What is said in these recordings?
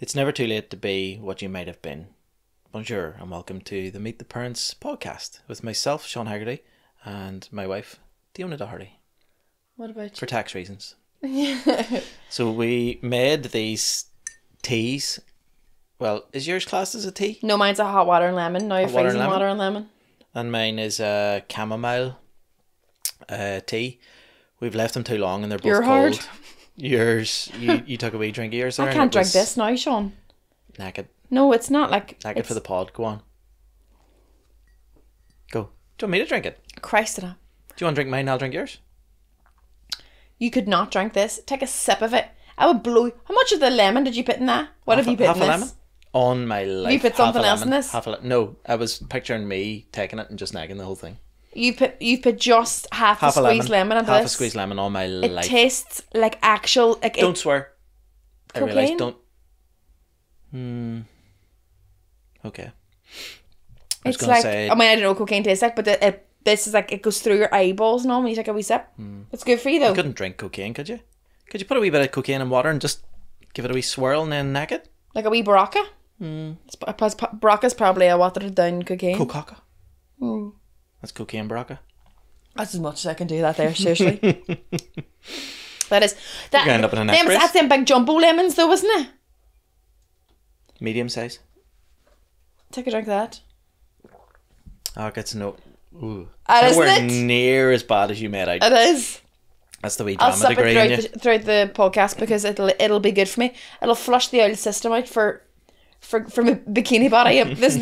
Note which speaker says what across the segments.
Speaker 1: It's never too late to be what you might have been. Bonjour and welcome to the Meet the Parents podcast with myself, Sean Haggerty, and my wife, Diona Doherty.
Speaker 2: What about
Speaker 1: For
Speaker 2: you?
Speaker 1: tax reasons.
Speaker 2: Yeah.
Speaker 1: So we made these teas. Well, is yours classed as a tea?
Speaker 2: No, mine's a hot water and lemon. Now
Speaker 1: Hot water and
Speaker 2: freezing
Speaker 1: lemon?
Speaker 2: water and lemon.
Speaker 1: And mine is a chamomile tea. We've left them too long and they're both
Speaker 2: You're
Speaker 1: cold.
Speaker 2: hard.
Speaker 1: Yours, you took a wee drink of yours there.
Speaker 2: I
Speaker 1: and
Speaker 2: can't
Speaker 1: it
Speaker 2: drink
Speaker 1: was
Speaker 2: this now, Sean.
Speaker 1: Naked.
Speaker 2: No, it's not like...
Speaker 1: Naked
Speaker 2: it's
Speaker 1: for the pod. Go on. Go. Do you want me to drink it?
Speaker 2: Christ it up.
Speaker 1: Do you want to drink mine? I'll drink yours.
Speaker 2: You could not drink this. Take a sip of it. I would blow... How much of the lemon did you put in that? What have you put
Speaker 1: Half
Speaker 2: in
Speaker 1: a
Speaker 2: this?
Speaker 1: lemon? On my life.
Speaker 2: You put
Speaker 1: half a
Speaker 2: something else in
Speaker 1: lemon,
Speaker 2: this?
Speaker 1: No, I was picturing me taking it and just nagging the whole thing.
Speaker 2: You put just half a squeezed lemon into
Speaker 1: half
Speaker 2: this.
Speaker 1: a squeezed lemon on my
Speaker 2: It
Speaker 1: life.
Speaker 2: tastes like actual... Like
Speaker 1: Don't swear. I realise
Speaker 2: Cocaine?
Speaker 1: don't. Okay. I was
Speaker 2: It's
Speaker 1: gonna
Speaker 2: like...
Speaker 1: say
Speaker 2: I mean, I don't know what cocaine tastes like, but this is like... It goes through your eyeballs and all when you take a wee sip. It's good for you,
Speaker 1: you
Speaker 2: though.
Speaker 1: couldn't drink cocaine, could you? Could you put a wee bit of cocaine in water and just give it a wee swirl and then nack it?
Speaker 2: Like a wee Baraka. Baraka's probably a watered down cocaine.
Speaker 1: Cocaca. That's cocaine Baraka.
Speaker 2: That's as much as I can do that there, seriously. That is...
Speaker 1: You're gonna end up in a neck brace.
Speaker 2: That's them big jumbo lemons though, isn't it?
Speaker 1: Medium size.
Speaker 2: Take a drink of that.
Speaker 1: Oh, it gets no. Ooh.
Speaker 2: Isn't
Speaker 1: Nowhere
Speaker 2: it?
Speaker 1: near as bad as you made out.
Speaker 2: It is.
Speaker 1: That's the wee
Speaker 2: I'll
Speaker 1: drama
Speaker 2: sip
Speaker 1: degree in you.
Speaker 2: it throughout the podcast because it'll be good for me. It'll flush the old system out for my bikini body. This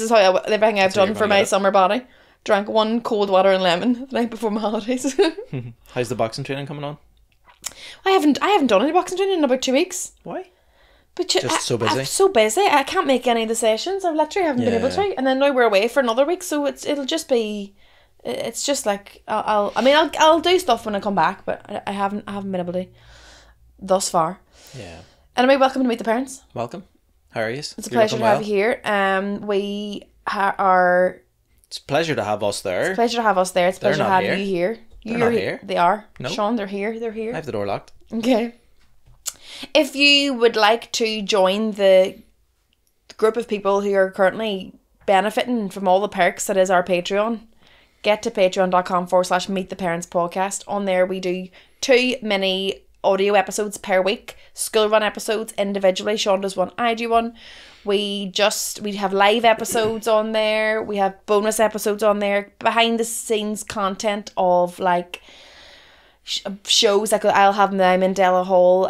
Speaker 2: is how everything I've
Speaker 1: how you're
Speaker 2: done for
Speaker 1: gonna
Speaker 2: my
Speaker 1: get it.
Speaker 2: summer body. Drank one cold water and lemon the night before my holidays.
Speaker 1: How's the boxing training coming on?
Speaker 2: I haven't done any boxing training in about 2 weeks.
Speaker 1: Why?
Speaker 2: But
Speaker 1: Just so busy?
Speaker 2: I'm so busy. I can't make any of the sessions. I literally haven't been able
Speaker 1: Yeah.
Speaker 2: to. And then now we're away for another week, so it'll just be. It's just like I'll do stuff when I come back, but I haven't been able to thus far.
Speaker 1: Yeah.
Speaker 2: Anyway, welcome to Meet the Parents.
Speaker 1: Welcome. How are you?
Speaker 2: It's a pleasure to have you here. We are.
Speaker 1: It's a pleasure to have us there.
Speaker 2: Pleasure to have us there. It's a
Speaker 1: They're
Speaker 2: pleasure to
Speaker 1: not
Speaker 2: have
Speaker 1: here.
Speaker 2: you here.
Speaker 1: They're
Speaker 2: You're
Speaker 1: not here.
Speaker 2: They are.
Speaker 1: No.
Speaker 2: Sean, they're here. They're here.
Speaker 1: I have the door locked.
Speaker 2: Okay. If you would like to join the group of people who are currently benefiting from all the perks that is our Patreon, get to patreon.com/meet the parents podcast. On there we do 2 mini audio episodes per week, school run episodes individually. Sean does one, I do one. We have live episodes on there. We have bonus episodes on there, behind the scenes content of like shows. Like I'll have my Mandela Hall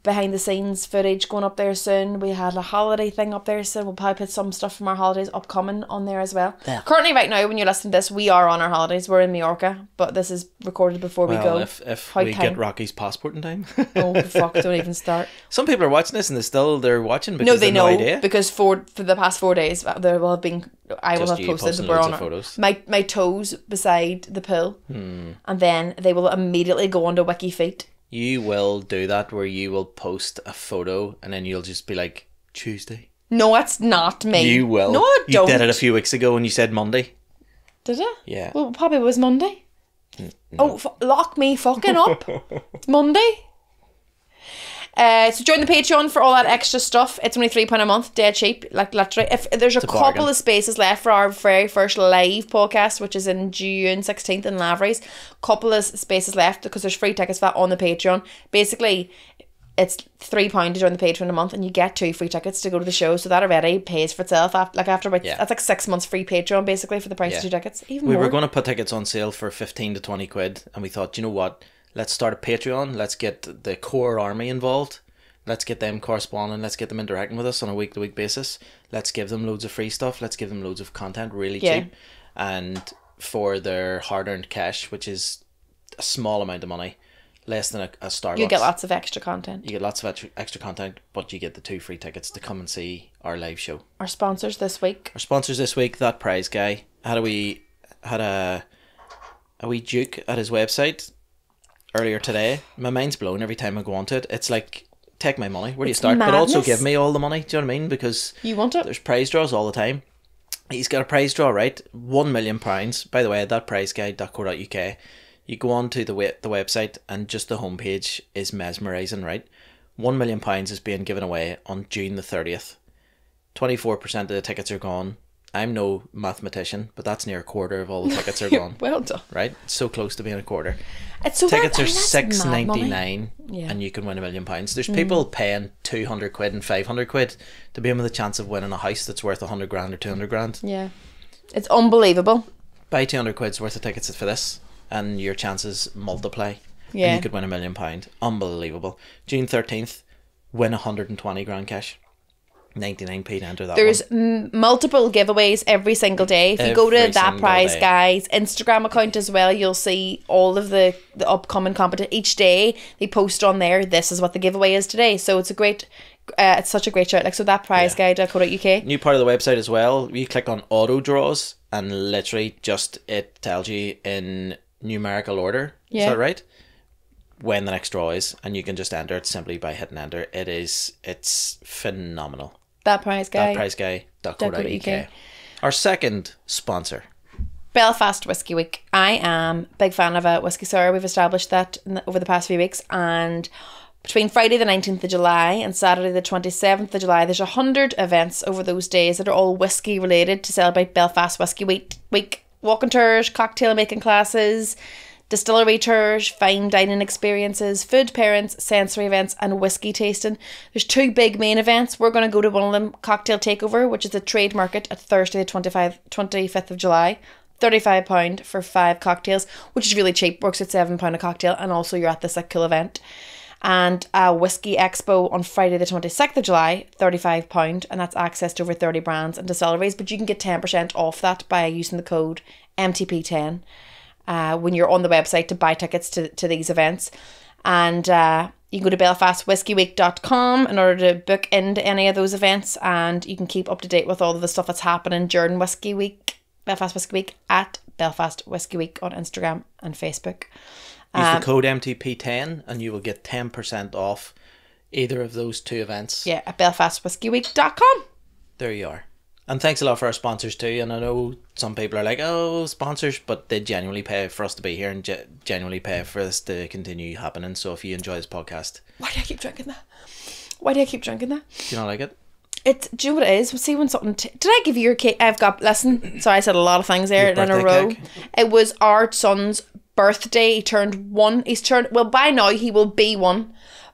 Speaker 2: behind the scenes footage going up there soon. We had a holiday thing up there soon. We'll probably put some stuff from our holidays upcoming on there as well.
Speaker 1: Yeah.
Speaker 2: Currently right now when you're listening to this, we are on our holidays. We're in Majorca, but this is recorded before we go.
Speaker 1: if
Speaker 2: How
Speaker 1: we
Speaker 2: time-
Speaker 1: get Rocky's passport in time.
Speaker 2: Oh fuck, don't even start.
Speaker 1: Some people are watching this and they're watching because
Speaker 2: No, they
Speaker 1: have
Speaker 2: know
Speaker 1: no idea.
Speaker 2: because for the past 4 days there will have been I will
Speaker 1: Just
Speaker 2: have
Speaker 1: you
Speaker 2: posted
Speaker 1: posting
Speaker 2: we're
Speaker 1: loads
Speaker 2: on
Speaker 1: of
Speaker 2: our-
Speaker 1: photos.
Speaker 2: my toes beside the pool, and then they will immediately go onto Wiki Feet.
Speaker 1: You will do that where you will post a photo and then you'll just be like, Tuesday.
Speaker 2: No, it's not me.
Speaker 1: You will.
Speaker 2: No, I don't.
Speaker 1: You did it a few weeks ago and you said Monday.
Speaker 2: Did I?
Speaker 1: Yeah.
Speaker 2: Well, probably was Monday. Oh, lock me fucking up. It's Monday. So join the Patreon for all that extra stuff. It's only £3 a month, dead cheap. Like literally, if there's a couple
Speaker 1: bargain.
Speaker 2: of spaces left for our very first live podcast, which is in June 16th in Lavery's, couple of spaces left because there's free tickets for that on the Patreon. Basically, it's £3 to join the Patreon a month, and you get 2 free tickets to go to the show. So that already pays for itself. After about
Speaker 1: Yeah.
Speaker 2: that's like 6 months free Patreon basically for the price of 2 tickets. Even
Speaker 1: We
Speaker 2: more.
Speaker 1: were going to put tickets on sale for 15 to 20 quid and we thought, you know what? Let's start a Patreon. Let's get the core army involved. Let's get them corresponding. Let's get them interacting with us on a week-to-week basis. Let's give them loads of free stuff. Let's give them loads of content really
Speaker 2: Yeah.
Speaker 1: cheap. And for their hard-earned cash, which is a small amount of money, less than a Starbucks.
Speaker 2: You get lots of extra content.
Speaker 1: You get lots of extra content, but you get the 2 free tickets to come and see our live show.
Speaker 2: Our sponsors this week.
Speaker 1: Our sponsors this week, That Prize Guy, had a wee duke at his website earlier today. My mind's blown every time I go onto it. It's like, take my money. Where do you
Speaker 2: It's
Speaker 1: start? But also
Speaker 2: madness.
Speaker 1: give me all the money. Do you know what I mean? Because
Speaker 2: You want it?
Speaker 1: there's prize draws all the time. He's got a prize draw, right? £1 million. By the way, thatprizeguide.co.uk. You go on to the website and just the homepage is mesmerising, right? £1 million is being given away on June the 30th. 24% of the tickets are gone. I'm no mathematician, but that's near a quarter of all the tickets are gone.
Speaker 2: Well done.
Speaker 1: Right? So close to being a quarter.
Speaker 2: It's so
Speaker 1: Tickets
Speaker 2: bad.
Speaker 1: are $6.99
Speaker 2: Yeah.
Speaker 1: and you can win £1 million. There's people paying 200 quid and 500 quid to be in with a chance of winning a house that's worth 100 grand or 200 grand.
Speaker 2: Yeah. It's unbelievable.
Speaker 1: Buy 200 quid's worth of tickets for this and your chances multiply.
Speaker 2: Yeah.
Speaker 1: And you could win £1 million. Unbelievable. June 13th, win 120 grand cash. 99p to enter that
Speaker 2: There's
Speaker 1: one.
Speaker 2: multiple giveaways every single day. If you go to
Speaker 1: Every
Speaker 2: That
Speaker 1: single
Speaker 2: Prize
Speaker 1: day.
Speaker 2: Guys Instagram account as well, you'll see all of the upcoming competition. Each day they post on there, this is what the giveaway is today. So it's a great, it's such a great shout. Like, so thatprizeguide.co.uk.
Speaker 1: New part of the website as well. You click on auto draws and literally just it tells you in numerical order.
Speaker 2: Yeah.
Speaker 1: Is that right? When the next draw is, and you can just enter it simply by hitting enter. It's phenomenal.
Speaker 2: That Prize Guy.
Speaker 1: Thatprizeguy.co.uk. Our second sponsor.
Speaker 2: Belfast Whisky Week. I am a big fan of a whisky sour. We've established that over the past few weeks, and between Friday the 19th of July and Saturday the 27th of July, there's 100 events over those days that are all whisky related to celebrate Belfast Whisky Week. Walking tours, cocktail making classes, distillery tours, fine dining experiences, food pairings, sensory events, and whisky tasting. There's 2 big main events. We're going to go to one of them, Cocktail Takeover, which is a trade market at Thursday the 25th of July. £35 for 5 cocktails, which is really cheap. Works at £7 a cocktail, and also you're at this cool event. And a Whisky Expo on Friday the 26th of July, £35, and that's access to over 30 brands and distilleries, but you can get 10% off that by using the code MTP10 when you're on the website to buy tickets to these events. And you can go to belfastwhiskeyweek.com in order to book into any of those events, and you can keep up to date with all of the stuff that's happening during Whisky Week, Belfast Whisky Week, at Belfast Whisky Week on Instagram and Facebook.
Speaker 1: Use the code MTP10 and you will get 10% off either of those 2 events.
Speaker 2: Yeah, at belfastwhiskeyweek.com.
Speaker 1: There you are. And thanks a lot for our sponsors too. And I know some people are like, oh, sponsors, but they genuinely pay for us to be here and genuinely pay for this to continue happening. So if you enjoy this podcast.
Speaker 2: Why do I keep drinking that? Do
Speaker 1: Do you not like it?
Speaker 2: Do you know what it is? See when something... did I give you your cake? Listen, sorry, I said a lot of things there
Speaker 1: Your
Speaker 2: in a
Speaker 1: birthday
Speaker 2: row.
Speaker 1: cake?
Speaker 2: It was our son's birthday. He turned 1. Well, by now he will be 1.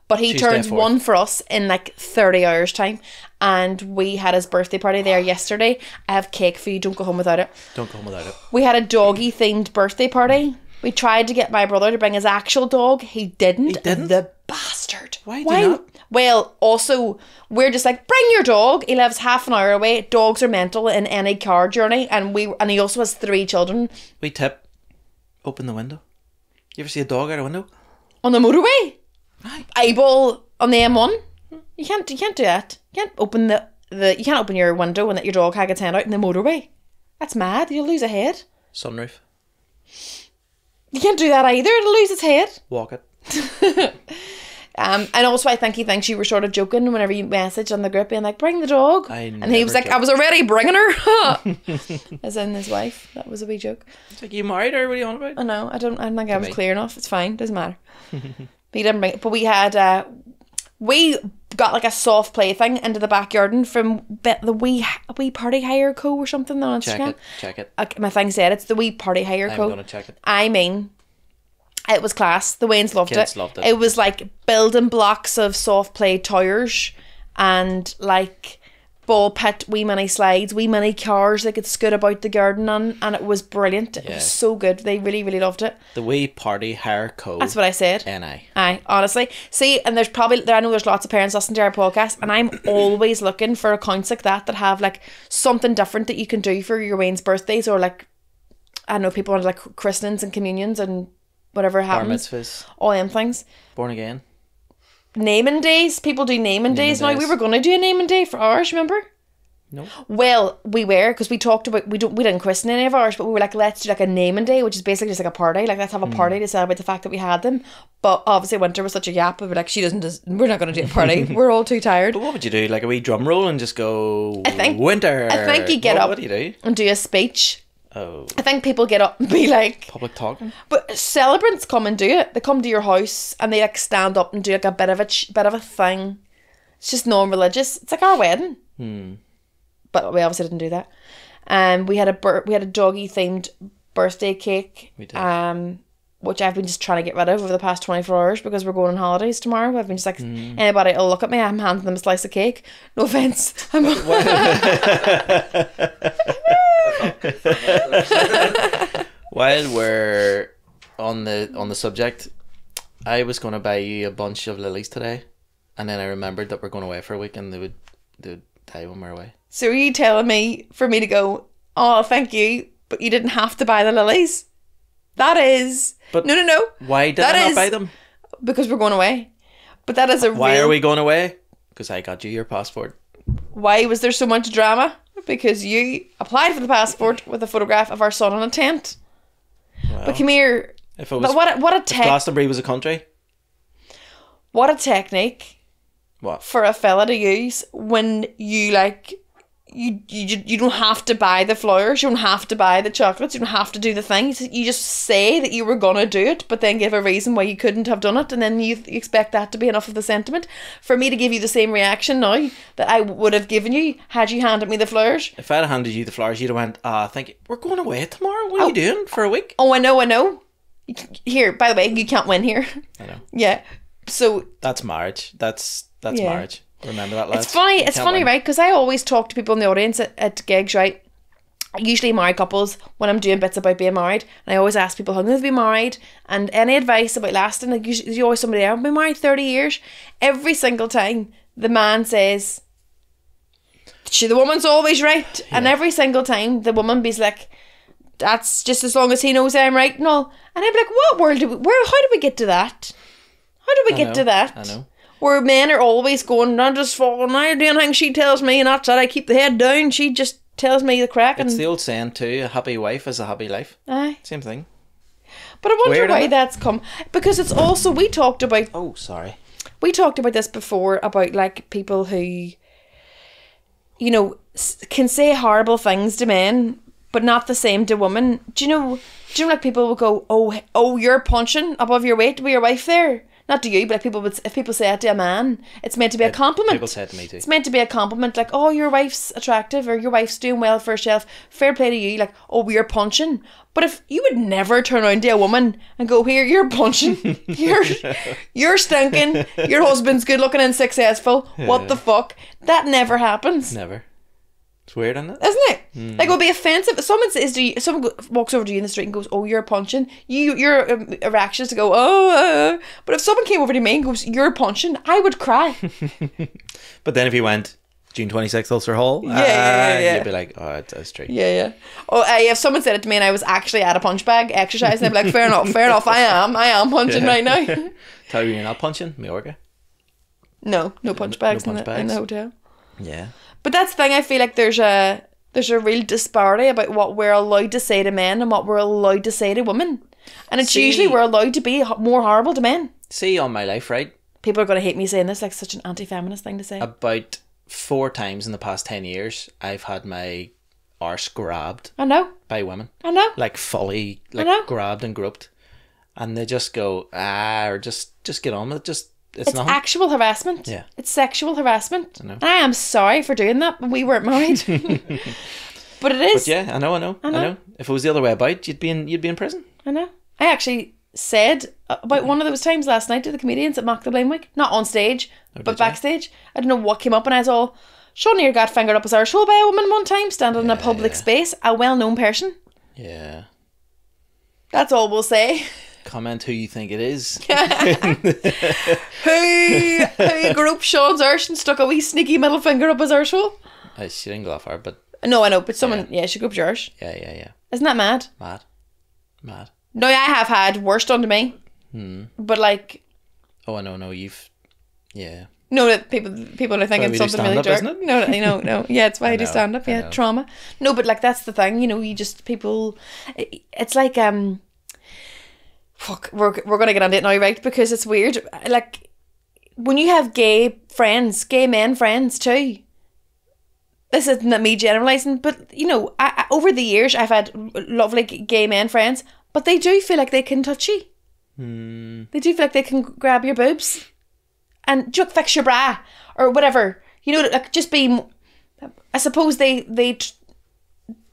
Speaker 2: But he
Speaker 1: Tuesday,
Speaker 2: turned
Speaker 1: 4th.
Speaker 2: 1 for us in like 30 hours time. And we had his birthday party there yesterday. I have cake for you. Don't go home without it.
Speaker 1: Don't go home without it.
Speaker 2: We had a doggy themed birthday party. We tried to get my brother to bring his actual dog. He didn't.
Speaker 1: He didn't?
Speaker 2: The bastard.
Speaker 1: Why did he not?
Speaker 2: Well, also, we're just like, bring your dog. He lives half an hour away. Dogs are mental in any car journey. And he also has 3 children.
Speaker 1: We tip. Open the window. You ever see a dog out a window?
Speaker 2: On the motorway.
Speaker 1: Aye.
Speaker 2: Eyeball on the M1. You can't do that. You can't open you can't open your window and let your dog hang its head out in the motorway. That's mad. You'll lose a head.
Speaker 1: Sunroof.
Speaker 2: You can't do that either. It'll lose its head.
Speaker 1: Walk it.
Speaker 2: And also I think he thinks you were sort of joking whenever you messaged on the group being like, bring the dog. And he was like,
Speaker 1: never
Speaker 2: I was already bringing her. As in his wife. That was a wee joke.
Speaker 1: It's like, you married her? What are you on about?
Speaker 2: I know. I don't think I was
Speaker 1: me.
Speaker 2: clear enough. It's fine. Doesn't matter. But he didn't bring it. But we had we got like a soft play thing into the backyard from the wee Party Hire Co or something on Instagram.
Speaker 1: Check it.
Speaker 2: My thing said it's the wee Party Hire Co.
Speaker 1: I'm going to check it.
Speaker 2: I mean, it was class. The Waynes loved
Speaker 1: Kids
Speaker 2: it.
Speaker 1: loved it.
Speaker 2: It was like building blocks of soft play tires and like ball pit, wee mini slides, wee mini cars they could scoot about the garden on, and it was brilliant. It
Speaker 1: Yeah.
Speaker 2: was so good. They really, really loved it.
Speaker 1: The Wee Party Hire Co.
Speaker 2: That's what I said.
Speaker 1: NI.
Speaker 2: Aye, honestly. See, and there's probably, I know there's lots of parents listening to our podcast, and I'm always looking for accounts like that have like something different that you can do for your Wayne's birthdays, or like, I don't know, people want like christenings and communions and whatever
Speaker 1: Bar
Speaker 2: happens.
Speaker 1: mitzvahs.
Speaker 2: All them things.
Speaker 1: Born again.
Speaker 2: Naming days. People do naming days now.
Speaker 1: days.
Speaker 2: We were going to do a naming day for ours, remember?
Speaker 1: No.
Speaker 2: Well, we were, because we talked about, we didn't christen any of ours, but we were like, let's do like a naming day, which is basically just like a party. Like, let's have a party to celebrate the fact that we had them. But obviously Winter was such a yap, we were like, we're not going to do a party. We're all too tired.
Speaker 1: But what would you do? Like a wee drum roll and just go,
Speaker 2: I think-
Speaker 1: Winter.
Speaker 2: I think you get up
Speaker 1: What do you do?
Speaker 2: and do a speech
Speaker 1: Oh,
Speaker 2: I think people get up and be like,
Speaker 1: public talking.
Speaker 2: but celebrants come and do it. They come to your house and they like stand up and do like a bit of a thing. It's just non-religious. It's like our wedding. But we obviously didn't do that. We had a doggy themed birthday cake.
Speaker 1: We did.
Speaker 2: Which I've been just trying to get rid of over the past 24 hours because we're going on holidays tomorrow. I've been just like, anybody will look at me, I'm handing them a slice of cake. No offence.
Speaker 1: While we're on the subject, I was going to buy you a bunch of lilies today, and then I remembered that we're going away for a week and they would die when we're away.
Speaker 2: So are you telling me for me to go, oh, thank you, but you didn't have to buy the lilies? That is...
Speaker 1: But
Speaker 2: no.
Speaker 1: Why did I not buy them?
Speaker 2: Because we're going away. But that is a
Speaker 1: Why are we going away? Because I got you your passport.
Speaker 2: Why was there so much drama? Because you applied for the passport with a photograph of our son in a tent.
Speaker 1: Well,
Speaker 2: but come here.
Speaker 1: If it was,
Speaker 2: but
Speaker 1: if Glastonbury was a country.
Speaker 2: What a technique.
Speaker 1: What?
Speaker 2: For a fella to use when you like... You don't have to buy the flowers, you don't have to buy the chocolates, you don't have to do the things. You just say that you were going to do it, but then give a reason why you couldn't have done it, and then you expect that to be enough of the sentiment for me to give you the same reaction now that I would have given you had you handed me the flowers.
Speaker 1: If I'd handed you the flowers, you'd have went, thank you. We're going away tomorrow. What are you doing for a week?
Speaker 2: Oh, I know. Here, by the way, you can't win here.
Speaker 1: I know.
Speaker 2: Yeah. So...
Speaker 1: That's marriage. That's marriage. Remember that, lads.
Speaker 2: It's funny, right? Because I always talk to people in the audience at gigs, right? Usually married couples, when I'm doing bits about being married, and I always ask people how long they've been married and any advice about lasting. Like, usually always somebody, I've been married 30 years. Every single time the man says, the woman's always right. Yeah. And every single time the woman be like, that's just as long as he knows I'm right and all. And I'd be like, what world how did we get to that? How did we get to that?
Speaker 1: I know.
Speaker 2: Where men are always going, I'm just following, I do anything she tells me, and that's it. I keep the head down. She just tells me the crack.
Speaker 1: It's the old saying too, a happy wife is a happy life.
Speaker 2: Aye.
Speaker 1: Same thing.
Speaker 2: But I wonder why that's come. Because it's also, we talked about...
Speaker 1: Oh, sorry.
Speaker 2: We talked about this before, about like people who, you know, can say horrible things to men, but not the same to women. Do you know like people will go, oh, you're punching above your weight with your wife there? Not to you, but if people say it to a man, it's meant to be a compliment.
Speaker 1: People say it to me too.
Speaker 2: It's meant to be a compliment, like, oh, your wife's attractive, or your wife's doing well for herself. Fair play to you, like, oh, you're punching. But if you would never turn around to a woman and go, here, you're punching, you're stinking, your husband's good looking and successful. What the fuck? That never happens.
Speaker 1: Never. It's weird, isn't it?
Speaker 2: Isn't it? Like, it would be offensive if someone says to you, someone walks over to you in the street and goes, oh, you're punching. Your reaction is to go, oh. But if someone came over to me and goes, you're punching, I would cry.
Speaker 1: But then if you went June 26th Ulster Hall, you'd be like, oh, that's true.
Speaker 2: Yeah. Oh, if someone said it to me and I was actually at a punch bag exercising, I'd be like, fair enough, I am punching right now.
Speaker 1: Tell you you're not punching, Majorca?
Speaker 2: No punch bags, in the hotel.
Speaker 1: Yeah.
Speaker 2: But that's the thing, I feel like there's a real disparity about what we're allowed to say to men and what we're allowed to say to women. And it's usually we're allowed to be more horrible to men.
Speaker 1: See, on my life, right?
Speaker 2: People are going to hate me saying this, like such an anti-feminist thing to say.
Speaker 1: About 4 times in the past 10 years, I've had my arse grabbed.
Speaker 2: I know.
Speaker 1: By women.
Speaker 2: I know.
Speaker 1: Like fully, grabbed and groped. And they just go, or just get on with it, It's nothing. Actual
Speaker 2: harassment.
Speaker 1: Yeah.
Speaker 2: It's sexual harassment.
Speaker 1: I know.
Speaker 2: And I am sorry for doing that, but we weren't married. But it is.
Speaker 1: But yeah, I know. If it was the other way about, you'd be in prison.
Speaker 2: I know. I actually said about one of those times last night to the comedians at Mock the Blame Week. Not on stage, but backstage. I don't know what came up and I was all, Sean here got fingered up his arsehole by a woman one time, standing in a public space, a well-known person.
Speaker 1: Yeah.
Speaker 2: That's all we'll say.
Speaker 1: Comment who you think it is.
Speaker 2: who groped Sean's arse and stuck a wee sneaky middle finger up his arsehole?
Speaker 1: She didn't go that far, but...
Speaker 2: No, I know, but someone... Yeah, she groped your arse.
Speaker 1: Yeah.
Speaker 2: Isn't that mad?
Speaker 1: Mad.
Speaker 2: No, I have had worse done to me. But like...
Speaker 1: Oh, I know, no, you've... Yeah.
Speaker 2: No, that people are thinking something really dark.
Speaker 1: Isn't it?
Speaker 2: No. Yeah, it's why I do stand up. Yeah, trauma. No, but like that's the thing, you know, you just people... It's like... Fuck, we're gonna get into it now, right? Because it's weird. Like, when you have gay men friends too, this isn't me generalising, but you know, over the years I've had lovely gay men friends, but they do feel like they can touch you. They do feel like they can grab your boobs and just fix your bra or whatever. You know, like just be. I suppose they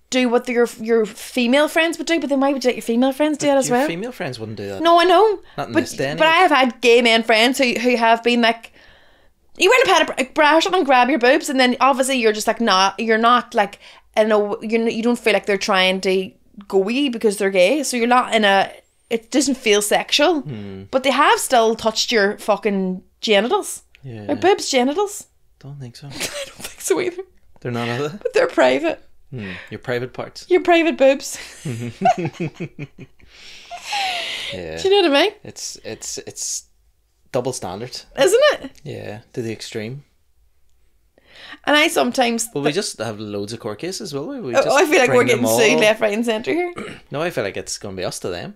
Speaker 2: do what your female friends would do, but they might let your female friends do it as well.
Speaker 1: Your female friends wouldn't do that.
Speaker 2: No, I know.
Speaker 1: Not in
Speaker 2: but,
Speaker 1: this day and
Speaker 2: but I
Speaker 1: age.
Speaker 2: have had gay men friends who have been like, you wear a bra or something, grab your boobs, and then obviously you're just like, nah, you're not like, you don't feel like they're trying to go you because they're gay, so you're not in a, it doesn't feel sexual, but they have still touched your fucking genitals.
Speaker 1: Yeah.
Speaker 2: Their boobs, genitals.
Speaker 1: Don't think so.
Speaker 2: I don't think so either.
Speaker 1: They're not other.
Speaker 2: But they're private.
Speaker 1: Your private parts.
Speaker 2: Your private boobs.
Speaker 1: Yeah.
Speaker 2: Do you know what I mean?
Speaker 1: It's double standard.
Speaker 2: Isn't it?
Speaker 1: Yeah, to the extreme.
Speaker 2: And I sometimes...
Speaker 1: Well, we just have loads of court cases, will we? We
Speaker 2: I
Speaker 1: just
Speaker 2: feel like we're
Speaker 1: bring
Speaker 2: getting
Speaker 1: them all.
Speaker 2: sued left, right and centre here.
Speaker 1: No, I feel like it's going to be us to them.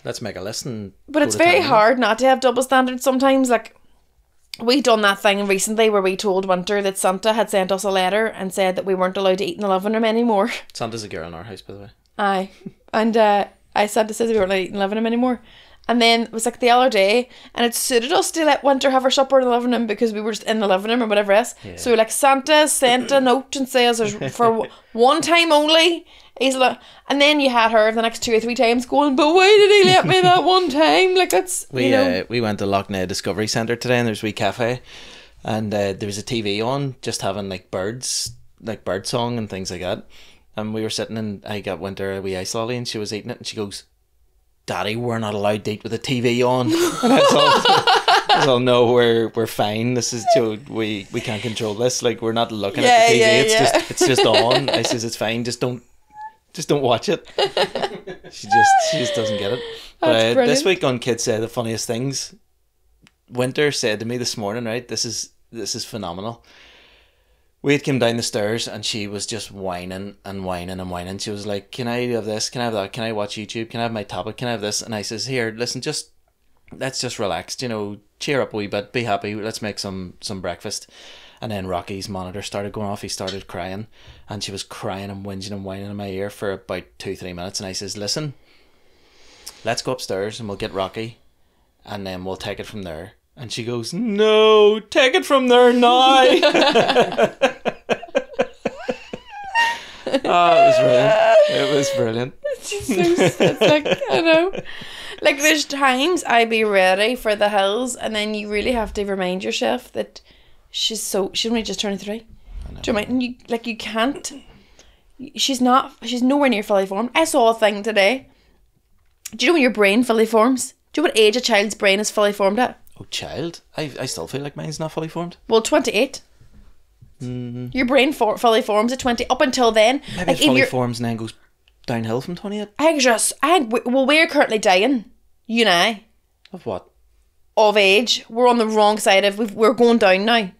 Speaker 1: Let's make a list and
Speaker 2: But
Speaker 1: go
Speaker 2: it's
Speaker 1: to
Speaker 2: very
Speaker 1: town.
Speaker 2: hard not to have double standards sometimes. Like, we done that thing recently where we told Winter that Santa had sent us a letter and said that we weren't allowed to eat in the living room anymore.
Speaker 1: Santa's a girl in our house, by the way.
Speaker 2: Aye. And Santa says we weren't allowed to eat in the living room anymore. And then it was like the other day, and it suited us to let Winter have her supper in the living room because we were just in the living room or whatever else.
Speaker 1: Yeah.
Speaker 2: So like Santa sent a note and says there's for one time only. He's like, and then you had her the next 2 or 3 times going, but why did he let me that one time? Like that's
Speaker 1: We
Speaker 2: you know.
Speaker 1: we went to Lough Neagh Discovery Centre today, and there's a wee cafe, and there was a TV on just having like birds, like bird song and things like that. And we were sitting, and I got Winter a wee ice lolly, and she was eating it, and she goes, "Daddy, we're not allowed to eat with the TV on." And I was all, no, we're fine. This is we can't control this. Like we're not looking at the TV. It's just on. I says it's fine. Just don't watch it. She just doesn't get it. But
Speaker 2: That's brilliant.
Speaker 1: this week on Kids Say the Funniest Things, Winter said to me this morning, right? This is phenomenal. We had come down the stairs and she was just whining and whining and whining. She was like, "Can I have this? Can I have that? Can I watch YouTube? Can I have my tablet? Can I have this?" And I says, "Here, listen, let's just relax. You know, cheer up a wee bit. Be happy. Let's make some breakfast." And then Rocky's monitor started going off. He started crying, and she was crying and whinging and whining in my ear for about 2-3 minutes. And I says, "Listen, let's go upstairs and we'll get Rocky, and then we'll take it from there." And she goes, "No, take it from there now." Oh, it was brilliant. It was brilliant.
Speaker 2: It's like, I know. Like there's times I be ready for the hills, and then you really have to remind yourself that she's only just turned 3. Do you know what I mean? You can't. She's nowhere near fully formed. I saw a thing today. Do you know when your brain fully forms? Do you know what age a child's brain is fully formed at?
Speaker 1: Oh, child. I still feel like mine's not fully formed.
Speaker 2: Well, 28. Your brain fully forms at 20. Up until then,
Speaker 1: Maybe
Speaker 2: like
Speaker 1: it fully forms and then goes downhill from 28.
Speaker 2: we're currently dying. You and I,
Speaker 1: Of what?
Speaker 2: of age. We're on the wrong side of. We're going down now.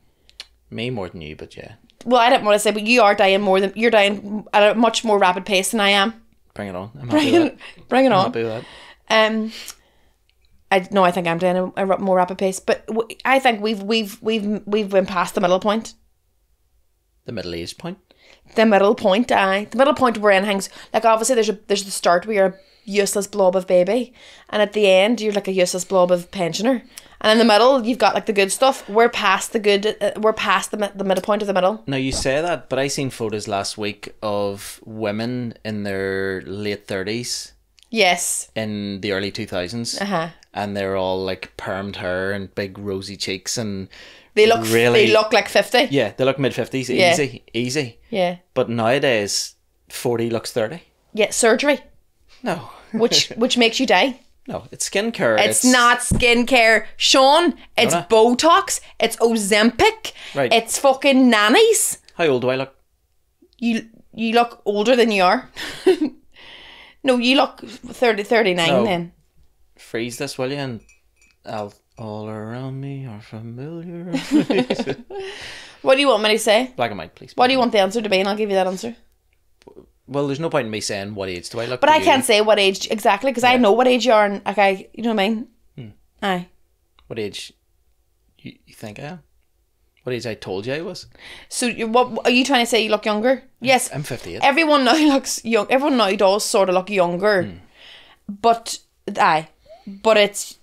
Speaker 1: Me more than you, but yeah.
Speaker 2: Well, I don't want to say, but you are dying you're dying at a much more rapid pace than I am.
Speaker 1: Bring it on. I'm happy with that.
Speaker 2: Bring it
Speaker 1: I'm
Speaker 2: on.
Speaker 1: happy with that.
Speaker 2: I think I'm dying at a more rapid pace, but I think we've been past the middle point.
Speaker 1: The middle age point.
Speaker 2: The middle point, the middle point where anything's like obviously there's the start where you're a useless blob of baby, and at the end you're like a useless blob of pensioner, and in the middle you've got like the good stuff. We're past the good. We're past the middle point of the middle.
Speaker 1: Now you say that, but I seen photos last week of women in their late 30s
Speaker 2: Yes.
Speaker 1: in the early 2000s, and they're all like permed hair and big rosy cheeks, and
Speaker 2: They look like 50.
Speaker 1: yeah, they look mid-50s,
Speaker 2: Yeah.
Speaker 1: easy.
Speaker 2: Yeah.
Speaker 1: But nowadays, 40 looks 30.
Speaker 2: Yeah. Surgery,
Speaker 1: No,
Speaker 2: which makes you die.
Speaker 1: no, it's skincare.
Speaker 2: It's not skincare, Sean. It's
Speaker 1: No.
Speaker 2: Botox. It's Ozempic.
Speaker 1: Right.
Speaker 2: It's fucking nannies.
Speaker 1: How old do I look?
Speaker 2: You look older than you are. No, you look 39
Speaker 1: No.
Speaker 2: then.
Speaker 1: Freeze this, will you? And all around me are familiar.
Speaker 2: What do you want me to say?
Speaker 1: Black and white, please.
Speaker 2: What do you want the answer to be? And I'll give you that answer.
Speaker 1: Well, there's no point in me saying what age do I look.
Speaker 2: But
Speaker 1: to
Speaker 2: I
Speaker 1: you.
Speaker 2: can't say what age exactly because I know what age you are. And you know what I mean? Aye.
Speaker 1: What age you think I am? What age I told you I was?
Speaker 2: So what are you trying to say? You look younger? Yes.
Speaker 1: I'm 58.
Speaker 2: Everyone now looks young. Everyone now does sort of look younger. But it's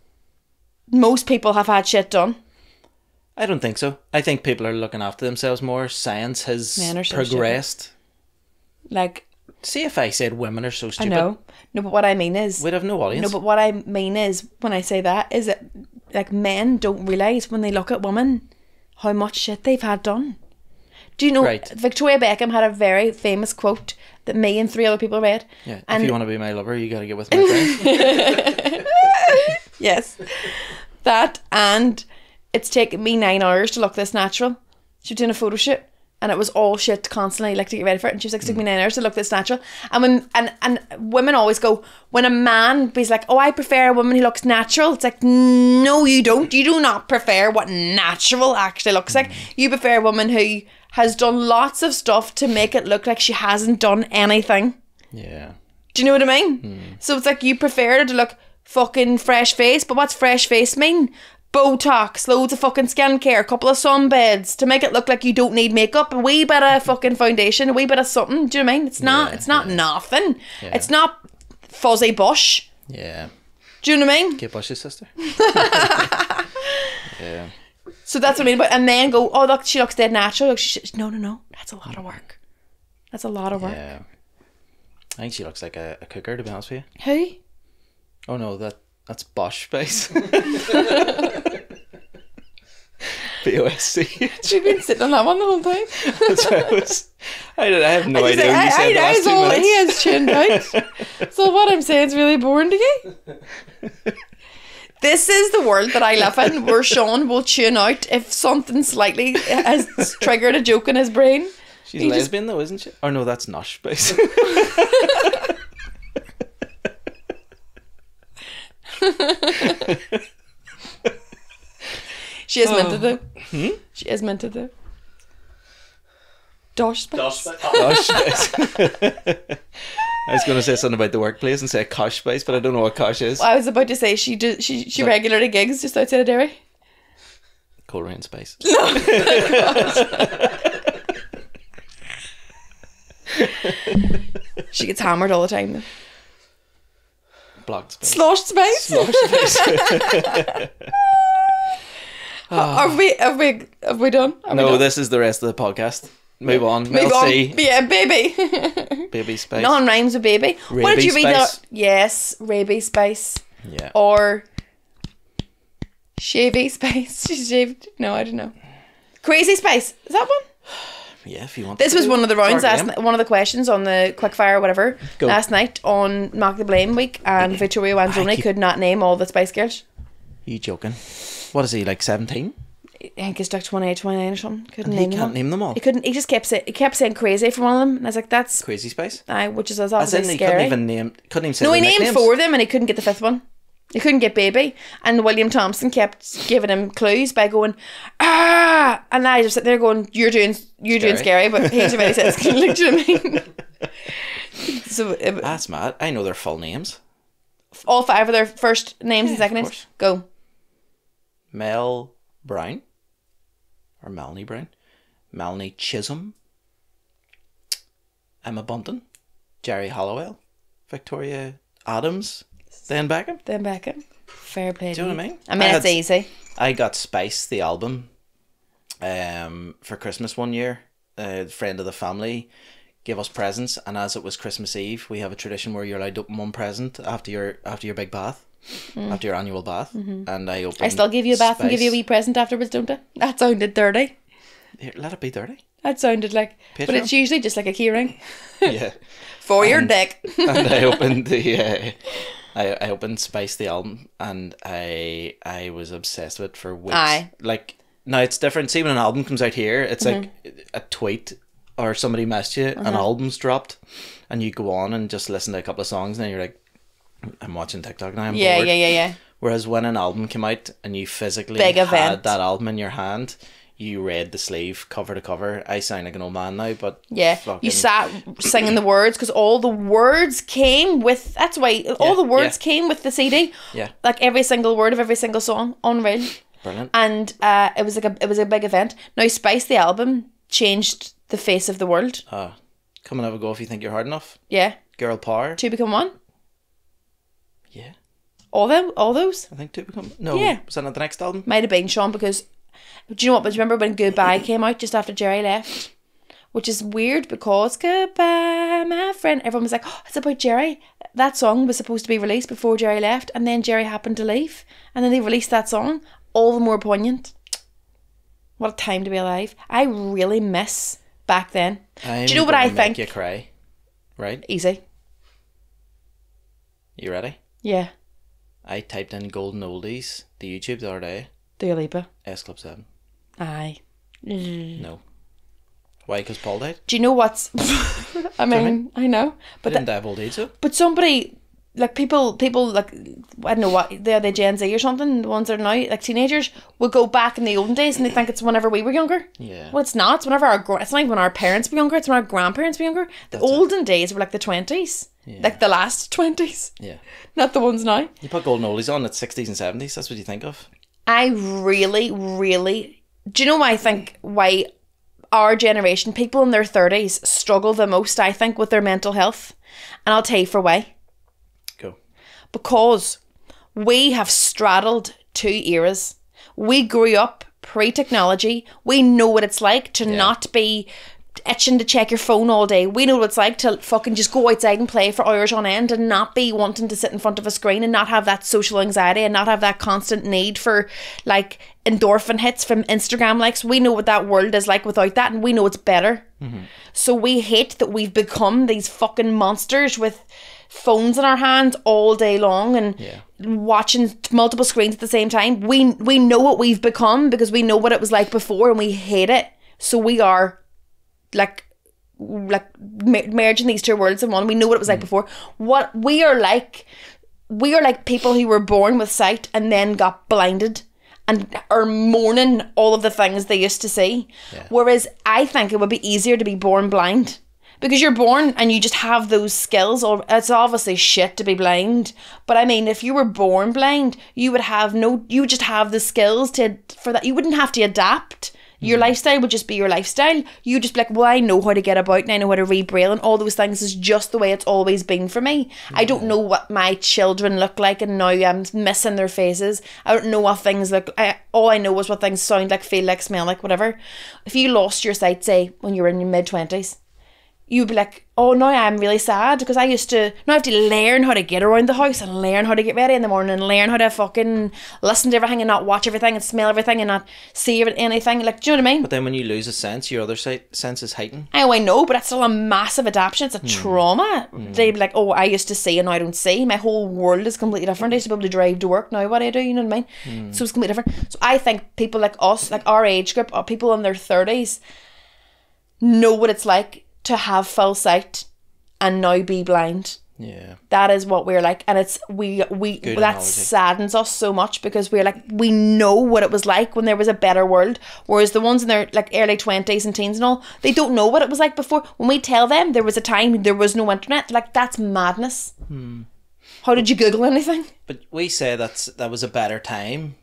Speaker 2: most people have had shit done.
Speaker 1: I don't think so. I think people are looking after themselves more. Science has
Speaker 2: Men are so
Speaker 1: progressed.
Speaker 2: Like,
Speaker 1: See if I said women are so
Speaker 2: I
Speaker 1: stupid.
Speaker 2: know. No, but what I mean is
Speaker 1: We'd have no audience.
Speaker 2: no, but what I mean is when I say that is that like men don't realise when they look at women how much shit they've had done. Do you know
Speaker 1: Right.
Speaker 2: Victoria Beckham had a very famous quote that me and 3 other people read.
Speaker 1: Yeah,
Speaker 2: And
Speaker 1: if you want to be my lover, you got to get with my friends.
Speaker 2: yes. That, and it's taken me 9 hours to look this natural. She was doing a photo shoot and it was all shit constantly, like to get ready for it. And she was like, it took me 9 hours to look this natural. And when and women always go, when a man is like, oh, I prefer a woman who looks natural. It's like, no, you don't. You do not prefer what natural actually looks like. You prefer a woman who has done lots of stuff to make it look like she hasn't done anything.
Speaker 1: Yeah.
Speaker 2: Do you know what I mean? So it's like you prefer her to look fucking fresh face, but what's fresh face mean? Botox, loads of fucking skincare, a couple of sunbeds to make it look like you don't need makeup, a wee bit of fucking foundation, a wee bit of something. Do you know what I mean? It's not nothing.
Speaker 1: Yeah.
Speaker 2: It's not fuzzy bush.
Speaker 1: Yeah.
Speaker 2: Do you know what I mean?
Speaker 1: Kate Bush's sister. Yeah.
Speaker 2: So that's what I mean. But and then go, oh look, she looks dead natural. Look, no, that's a lot of work. That's a lot of work.
Speaker 1: Yeah. I think she looks like a cooker, to be honest with you.
Speaker 2: Who?
Speaker 1: Oh no, that's Bosch Spice. BOSC.
Speaker 2: You've been sitting on that one the whole time.
Speaker 1: That's what I have no idea what you said the last 2
Speaker 2: all
Speaker 1: minutes.
Speaker 2: he has chinned out. So what I'm saying is really boring to you. This is the world that I live in, where Sean will tune out if something slightly has triggered a joke in his brain.
Speaker 1: She's
Speaker 2: You just-
Speaker 1: lesbian though, isn't she? Or no, that's Nosh Spice.
Speaker 2: She is meant to do. She is meant to do. Dosh Spice.
Speaker 1: Nosh Spice. I was going to say something about the workplace and say Kosh Spice, but I don't know what Kosh is.
Speaker 2: I was about to say she regularly gigs just outside of Derry.
Speaker 1: Coleraine Spice.
Speaker 2: She gets hammered all the time though.
Speaker 1: Blocked Spice.
Speaker 2: Sloshed Spice.
Speaker 1: Slosh Spice.
Speaker 2: Have we done? Have we
Speaker 1: No,
Speaker 2: done?
Speaker 1: this is the rest of the podcast. Move on.
Speaker 2: Move
Speaker 1: Mel
Speaker 2: on.
Speaker 1: C.
Speaker 2: Yeah, baby.
Speaker 1: Baby Spice.
Speaker 2: None rhymes with baby. What did
Speaker 1: Rabies
Speaker 2: you read
Speaker 1: Spice.
Speaker 2: that? Yes, rabies spice.
Speaker 1: Yeah.
Speaker 2: Or shavy spice. She shaved. No, I don't know. Crazy spice. Is that one?
Speaker 1: Yeah, if you want.
Speaker 2: This
Speaker 1: to
Speaker 2: was
Speaker 1: do
Speaker 2: one of the
Speaker 1: it.
Speaker 2: rounds
Speaker 1: Hard
Speaker 2: last
Speaker 1: game.
Speaker 2: one of the questions on the quickfire or whatever
Speaker 1: Go.
Speaker 2: last night on Mark the Blame week, and Victoria Wanzoni
Speaker 1: keep-
Speaker 2: could not name all the Spice Girls.
Speaker 1: You joking? What is he, like 17?
Speaker 2: I think he's like 28, 29 or something. Couldn't
Speaker 1: He
Speaker 2: name them.
Speaker 1: can't
Speaker 2: all.
Speaker 1: name them all.
Speaker 2: He couldn't. He just kept saying crazy for one of them, and I was like, that's
Speaker 1: Crazy Spice.
Speaker 2: which is
Speaker 1: As
Speaker 2: obviously
Speaker 1: in, he
Speaker 2: scary.
Speaker 1: couldn't even say
Speaker 2: No,
Speaker 1: the
Speaker 2: he named
Speaker 1: nicknames.
Speaker 2: 4 of them and he couldn't get the 5th one. He couldn't get baby. And William Thompson kept giving him clues by going, ah! And I just sit there going, you're doing scary, but he's already said it's like, do you know what I mean? So
Speaker 1: That's mad. I know their full names.
Speaker 2: all 5 of their first names and second
Speaker 1: of
Speaker 2: names.
Speaker 1: course.
Speaker 2: Go.
Speaker 1: Mel Brown. Or Melanie Brown. Melanie Chisholm. Emma Bunton. Jerry Halliwell. Victoria Adams. Dan Beckham.
Speaker 2: Then Beckham. Fair play.
Speaker 1: Do you know what I mean?
Speaker 2: I mean,
Speaker 1: I
Speaker 2: it's
Speaker 1: had-
Speaker 2: easy.
Speaker 1: I got Spice, the album, for Christmas one year. A friend of the family gave us presents, and as it was Christmas Eve, we have a tradition where you're allowed to open one present after your big bath, after your annual bath. And I opened.
Speaker 2: I still give you a bath and give you a
Speaker 1: Spice.
Speaker 2: wee present afterwards, don't I? That sounded dirty.
Speaker 1: Here, let it be dirty.
Speaker 2: That sounded like... But
Speaker 1: Patreon?
Speaker 2: it's usually just like a key ring.
Speaker 1: Yeah.
Speaker 2: For your dick.
Speaker 1: And I opened the. I opened Spice the album, and I was obsessed with it for weeks.
Speaker 2: Aye.
Speaker 1: Like, now it's different. See, when an album comes out here, it's like a tweet or somebody messaged you, an album's dropped, and you go on and just listen to a couple of songs, and then you're like, I'm watching TikTok now, I'm
Speaker 2: Yeah,
Speaker 1: bored.
Speaker 2: yeah.
Speaker 1: Whereas when an album came out and you physically
Speaker 2: Big
Speaker 1: had
Speaker 2: event.
Speaker 1: that album in your hand, you read the sleeve cover to cover. I sound like an old man now, but
Speaker 2: Yeah,
Speaker 1: fucking-
Speaker 2: you sat singing the words because all the words came with. That's why all the words
Speaker 1: yeah.
Speaker 2: came with the CD.
Speaker 1: Yeah.
Speaker 2: Like every single word of every single song, unreal.
Speaker 1: Brilliant.
Speaker 2: And it was a big event. Now Spice the album changed the face of the world.
Speaker 1: Come and have a go if you think you're hard enough.
Speaker 2: Yeah.
Speaker 1: Girl Power.
Speaker 2: Two Become One.
Speaker 1: Yeah.
Speaker 2: All those.
Speaker 1: I think Two Become... No.
Speaker 2: Yeah.
Speaker 1: Was that not the next album?
Speaker 2: Might have been, Sean, because do you know what? But remember when Goodbye came out just after Jerry left? Which is weird because Goodbye, my friend. Everyone was like, oh, it's about Jerry. That song was supposed to be released before Jerry left, and then Jerry happened to leave, and then they released that song. All the more poignant. What a time to be alive. I really miss back then. Do you know what I think?
Speaker 1: Make you cry. Right?
Speaker 2: Easy.
Speaker 1: You ready?
Speaker 2: Yeah.
Speaker 1: I typed in Golden Oldies to YouTube the other day.
Speaker 2: Dua Lipa.
Speaker 1: S Club 7.
Speaker 2: Aye.
Speaker 1: No. Why? Because Paul died?
Speaker 2: Do you know what's... I mean, I know.
Speaker 1: But didn't die of old age, though.
Speaker 2: But somebody... Like people like, I don't know what, they're the Gen Z or something, the ones that are now, like teenagers, would go back in the olden days and they think it's whenever we were younger.
Speaker 1: Yeah.
Speaker 2: Well, it's not. It's whenever it's not even when our parents were younger, it's when our grandparents were younger. The olden days were like the 20s. Yeah. Like the last 20s.
Speaker 1: Yeah.
Speaker 2: Not the ones now.
Speaker 1: You put Golden Oldies on at 60s and 70s, that's what you think of?
Speaker 2: I really, really... Do you know why I think why our generation, people in their 30s, struggle the most, I think, with their mental health? And I'll tell you for why.
Speaker 1: Go.
Speaker 2: Because we have straddled two eras. We grew up pre-technology. We know what it's like to not be itching to check your phone all day. We know what it's like to fucking just go outside and play for hours on end and not be wanting to sit in front of a screen and not have that social anxiety and not have that constant need for like endorphin hits from Instagram likes. We know what that world is like without that, and we know it's better. So we hate that we've become these fucking monsters with phones in our hands all day long and watching multiple screens at the same time. We know what we've become because we know what it was like before and we hate it. So we are like merging these two worlds in one. We know what it was like before. What we are like people who were born with sight and then got blinded and are mourning all of the things they used to see. Whereas I think it would be easier to be born blind. Because you're born and you just have those skills, or it's obviously shit to be blind. But I mean, if you were born blind, you would just have the skills for that. You wouldn't have to adapt. Your lifestyle would just be your lifestyle. You just be like, well, I know how to get about and I know how to read Braille and all those things is just the way it's always been for me. I don't know what my children look like and now I'm missing their faces. I don't know what things look like. All I know is what things sound like, feel like, smell like, whatever. If you lost your sight, say, when you were in your mid-20s, you'd be like, oh, now I'm really sad because I have to learn how to get around the house and learn how to get ready in the morning and learn how to fucking listen to everything and not watch everything and smell everything and not see anything. Like, do you know what I mean?
Speaker 1: But then when you lose a sense, your other sense is heightened.
Speaker 2: I know, but it's still a massive adaptation. It's a trauma. They'd be like, oh, I used to see and now I don't see. My whole world is completely different. I used to be able to drive to work. Now what do I do? You know what I mean? So it's completely different. So I think people like us, like our age group, or people in their 30s, know what it's like to have full sight and now be blind.
Speaker 1: Yeah.
Speaker 2: That is what we're like, and it's we
Speaker 1: Good
Speaker 2: that
Speaker 1: analogy.
Speaker 2: saddens us so much because we're like, we know what it was like when there was a better world, whereas the ones in their like early 20s and teens and all, they don't know what it was like before. When we tell them there was a time there was no internet, they're like, that's madness. How did you Google anything?
Speaker 1: But we say that was a better time.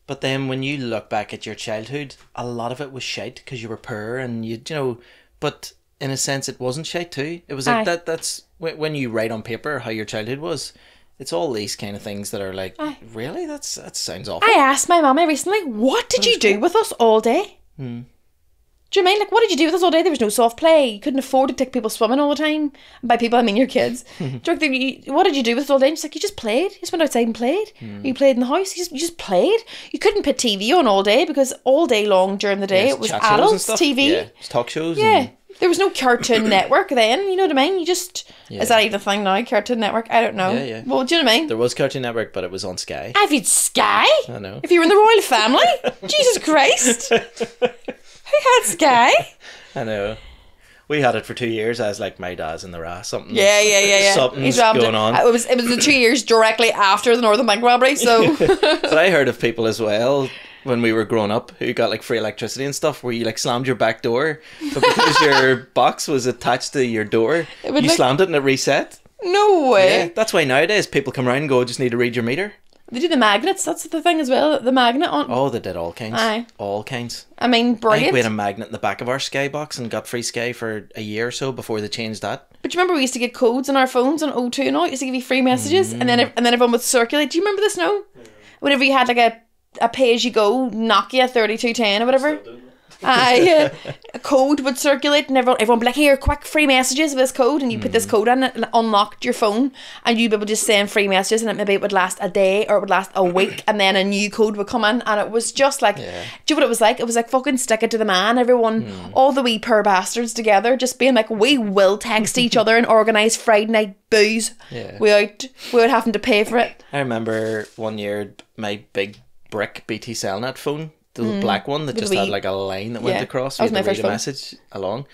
Speaker 1: But then when you look back at your childhood, a lot of it was shite because you were poor and you know, but in a sense it wasn't shite too. It was like that's when you write on paper how your childhood was, it's all these kind of things that are like, really? That sounds awful.
Speaker 2: I asked my mummy recently, what did you do with us all day? Do you know what I mean? Like, what did you do with us all day? There was no soft play. You couldn't afford to take people swimming all the time. And by people, I mean your kids. What did you do with us all day? And she's like, you just played. You just went outside and played. You played in the house. You just played. You couldn't put TV on all day because all day long during the day it was adults TV.
Speaker 1: Yeah, it's talk shows.
Speaker 2: Yeah. There was no Cartoon Network then, you know what I mean? You just... Is that even a thing now, Cartoon Network? I don't know.
Speaker 1: Yeah.
Speaker 2: Well, do you know what I mean?
Speaker 1: There was Cartoon Network, but it was on Sky.
Speaker 2: I've had Sky?
Speaker 1: I know.
Speaker 2: If you were in the royal family? Jesus Christ. Who had Sky?
Speaker 1: I know. We had it for 2 years. I was like, my dad's in the rass. Something.
Speaker 2: Yeah.
Speaker 1: Something's going on.
Speaker 2: It was the 2 years directly after the Northern Bank robbery, so...
Speaker 1: So I heard of people as well when we were growing up who got like free electricity and stuff where you like slammed your back door, but because your box was attached to your door, you slammed it and it reset.
Speaker 2: No way.
Speaker 1: Yeah, that's why nowadays people come around and go, just need to read your meter.
Speaker 2: They do the magnets. That's the thing as well. The magnet on.
Speaker 1: Oh, they did all kinds.
Speaker 2: Aye.
Speaker 1: All kinds.
Speaker 2: I mean,
Speaker 1: I think
Speaker 2: brilliant.
Speaker 1: we had a magnet in the back of our Skybox and got free Sky for a year or so before they changed that.
Speaker 2: But you remember we used to get codes on our phones on O2 and all? It used to give you free messages, and then everyone would circulate. Do you remember this? No. Whenever you had like a pay as you go Nokia 3210 or whatever. A code would circulate and everyone would be like, here, quick, free messages with this code, and you put this code in and it unlocked your phone, and you'd be able to just send free messages, and maybe it would last a day or it would last a week, and then a new code would come in, and it was just like, do you know what it was like? It was like fucking stick it to the man. Everyone, all the wee poor bastards together, just being like, we will text each other and organise Friday night booze without having to pay for it.
Speaker 1: I remember one year my big brick BT Cellnet phone, the black one that just had like a line that went across.
Speaker 2: That was
Speaker 1: You
Speaker 2: my
Speaker 1: had to read
Speaker 2: first
Speaker 1: a
Speaker 2: phone.
Speaker 1: message along.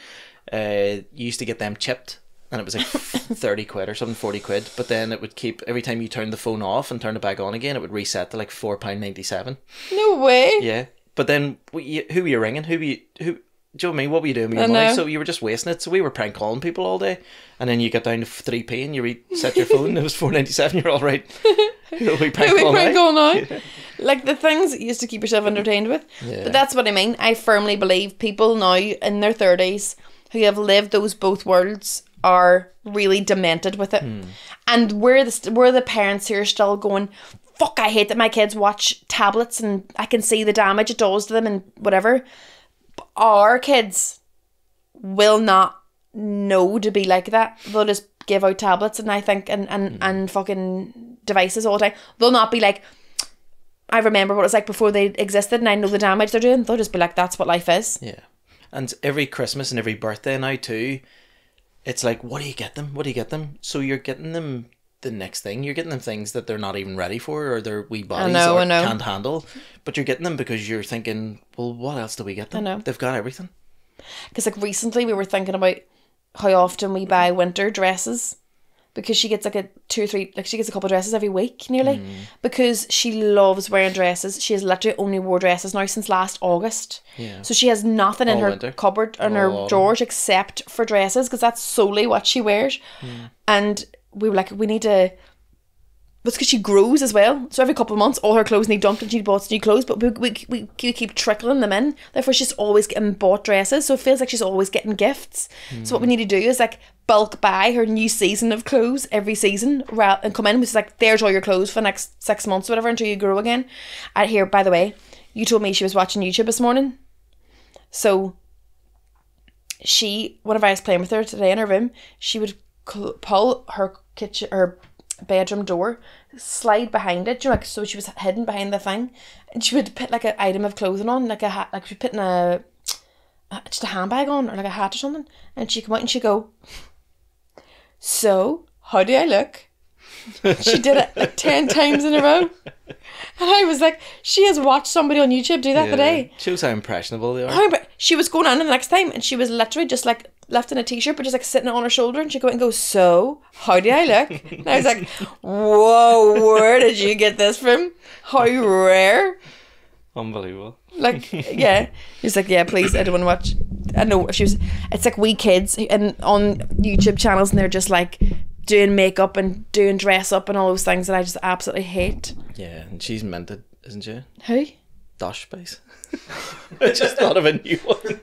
Speaker 1: You used to get them chipped, and it was like 30 quid or something, 40 quid. But then it would keep, every time you turned the phone off and turned it back on again, it would reset to like £4.97.
Speaker 2: No way.
Speaker 1: Yeah. But then who were you ringing? Do you know what I mean? What were you doing with your
Speaker 2: I
Speaker 1: money?
Speaker 2: know.
Speaker 1: So you were just wasting it. So we were prank calling people all day, and then you got down to 3p and you reset your phone. It was £4.97. You're all right. We prank
Speaker 2: We
Speaker 1: call
Speaker 2: prank
Speaker 1: now.
Speaker 2: all now. Like the things that you used to keep yourself entertained with.
Speaker 1: Yeah.
Speaker 2: But that's what I mean. I firmly believe people now in their 30s who have lived those both worlds are really demented with it. And we're the parents who are still going, fuck, I hate that my kids watch tablets and I can see the damage it does to them and whatever. But our kids will not know to be like that. They'll just give out tablets and I think and fucking devices all the time. They'll not be like, I remember what it was like before they existed and I know the damage they're doing. They'll just be like, that's what life is.
Speaker 1: Yeah. And every Christmas and every birthday now too, it's like, what do you get them? What do you get them? So you're getting them the next thing. You're getting them things that they're not even ready for or their wee bodies
Speaker 2: I know.
Speaker 1: can't handle. But you're getting them because you're thinking, well, what else do we get them?
Speaker 2: I know.
Speaker 1: They've got everything.
Speaker 2: Because like recently we were thinking about how often we buy winter dresses. Because she gets like she gets a couple of dresses every week nearly. Because she loves wearing dresses. She has literally only wore dresses now since last August.
Speaker 1: Yeah.
Speaker 2: So she has nothing in
Speaker 1: All
Speaker 2: her
Speaker 1: winter.
Speaker 2: cupboard or in her
Speaker 1: All
Speaker 2: drawers except for dresses, because that's solely what she wears. And we were like, we need to... It's because she grows as well. So every couple of months, all her clothes need dumped and she bought new clothes. But we keep trickling them in. Therefore, she's always getting bought dresses. So it feels like she's always getting gifts. So what we need to do is like bulk buy her new season of clothes every season and come in, which is like, there's all your clothes for the next 6 months or whatever until you grow again. And here, by the way, you told me she was watching YouTube this morning. So whenever I was playing with her today in her room, she would pull her bedroom door, slide behind it, you know, like, so she was hidden behind the thing, and she would put like an item of clothing on, like a hat, like she was putting just a handbag on or like a hat or something, and she'd come out and she'd go, so how do I look? She did it like 10 times in a row, and I was like, she has watched somebody on YouTube do that today.
Speaker 1: Shows how impressionable they are.
Speaker 2: But she was going on the next time and she was literally just like left in a t-shirt but just like sitting on her shoulder, and she'd go out and go, so how do I look? And I was like, whoa, where did you get this from? How rare.
Speaker 1: Unbelievable.
Speaker 2: Like, yeah. He's like, yeah, please, I don't want to watch. I know it's like wee kids and on YouTube channels, and they're just like doing makeup and doing dress up and all those things that I just absolutely hate.
Speaker 1: Yeah, and she's minted, isn't she?
Speaker 2: Who?
Speaker 1: Dosh Space. I just thought of a new one.